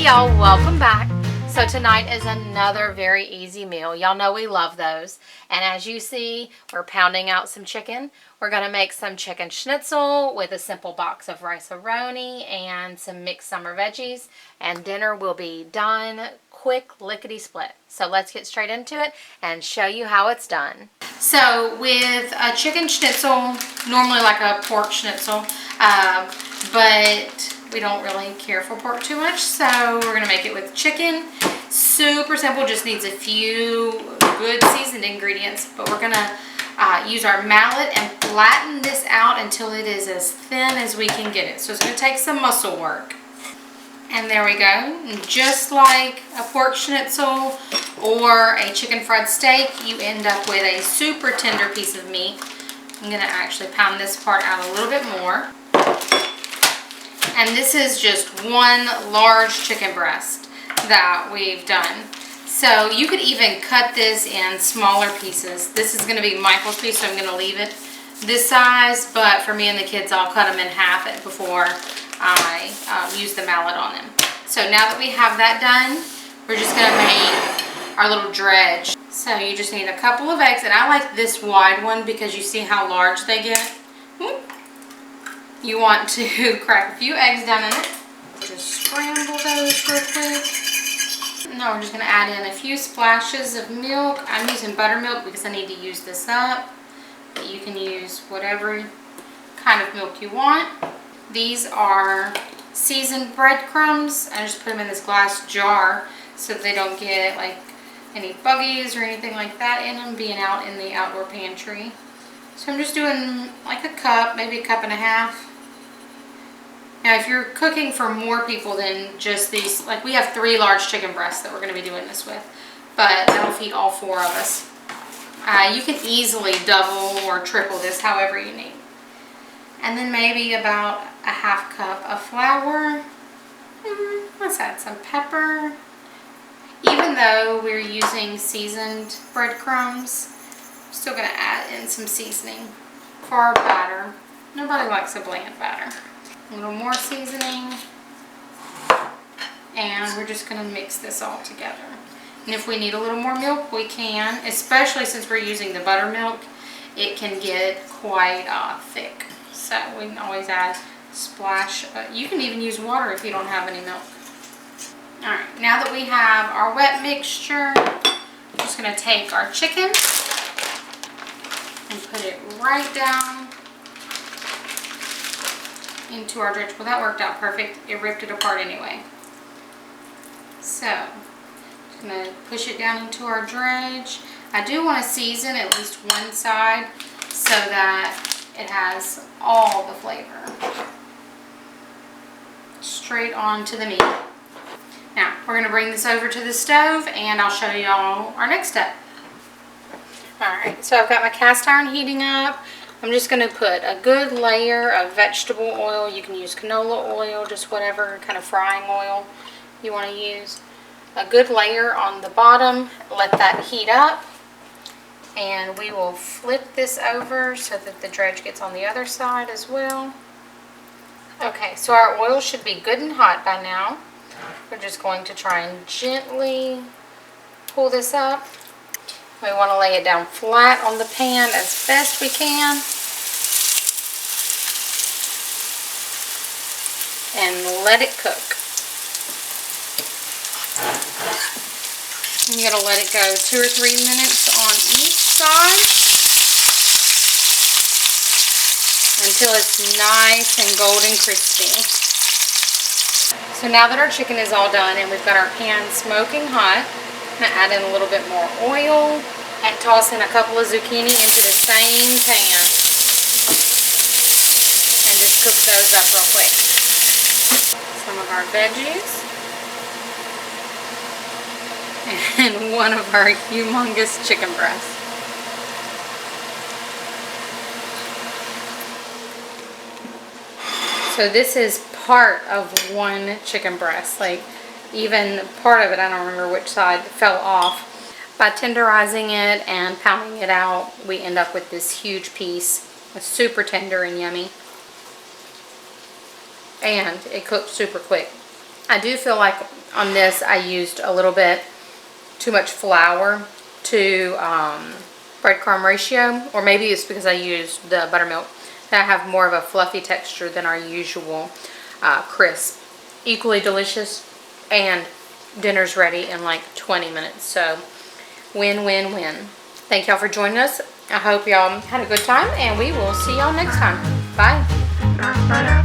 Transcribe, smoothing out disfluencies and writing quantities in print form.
y'all, welcome back. So tonight is another very easy meal. Y'all know we love those. And as you see, we're pounding out some chicken. We're going to make some chicken schnitzel with a simple box of rice-a-roni and some mixed summer veggies. And dinner will be done quick, lickety-split. So let's get straight into it and show you how it's done. So with a chicken schnitzel, normally like a pork schnitzel, but we don't really care for pork too much, so we're gonna make it with chicken. Super simple, just needs a few good seasoned ingredients, but we're gonna use our mallet and flatten this out until it is as thin as we can get it. So it's gonna take some muscle work. And there we go. And just like a pork schnitzel or a chicken fried steak, you end up with a super tender piece of meat. I'm gonna actually pound this part out a little bit more. And this is just one large chicken breast that we've done. So you could even cut this in smaller pieces. This is gonna be Michael's piece, so I'm gonna leave it this size, but for me and the kids, I'll cut them in half before I use the mallet on them. So now that we have that done, we're just gonna make our little dredge. So you just need a couple of eggs, and I like this wide one because you see how large they get. You want to crack a few eggs down in it. Just scramble those real quick. Now we're just going to add in a few splashes of milk. I'm using buttermilk because I need to use this up. But you can use whatever kind of milk you want. These are seasoned breadcrumbs. I just put them in this glass jar so that they don't get like any buggies or anything like that in them being out in the outdoor pantry. So I'm just doing like a cup, maybe a cup and a half. Now if you're cooking for more people than just these, like we have 3 large chicken breasts that we're going to be doing this with, but that'll feed all 4 of us. You can easily double or triple this however you need. And then maybe about a half cup of flour. Let's add some pepper. Even though we're using seasoned breadcrumbs, I'm still going to add in some seasoning for our batter. Nobody likes a bland batter. A little more seasoning, and we're just going to mix this all together. And if we need a little more milk, we can, especially since we're using the buttermilk. It can get quite thick, so we can always add a splash. You can even use water if you don't have any milk. Alright, now that we have our wet mixture, I'm just going to take our chicken and put it right down into our dredge. Well, that worked out perfect. It ripped it apart anyway. So, just going to push it down into our dredge. I do want to season at least one side so that it has all the flavor straight onto the meat. Now, we're going to bring this over to the stove and I'll show y'all our next step. Alright, so I've got my cast iron heating up. I'm just going to put a good layer of vegetable oil. You can use canola oil, just whatever kind of frying oil you want to use. A good layer on the bottom. Let that heat up. And we will flip this over so that the dredge gets on the other side as well. Okay, so our oil should be good and hot by now. We're just going to try and gently pull this up. We want to lay it down flat on the pan as best we can. And let it cook. You gotta let it go 2 or 3 minutes on each side until it's nice and golden crispy. So now that our chicken is all done and we've got our pan smoking hot, I'm going to add in a little bit more oil and toss in a couple of zucchini into the same pan. And just cook those up real quick. Some of our veggies. And one of our humongous chicken breasts. So this is part of one chicken breast. Like even part of it, I don't remember which side, fell off. By tenderizing it and pounding it out, we end up with this huge piece. It's super tender and yummy. And it cooks super quick. I do feel like On this, I used a little bit too much flour to breadcrumb ratio, or maybe it's because I used the buttermilk. That have more of a fluffy texture than our usual crisp. Equally delicious, and dinner's ready in like 20 minutes. So win, win, win. Thank y'all for joining us. I hope y'all had a good time, and we will see y'all next time. Bye.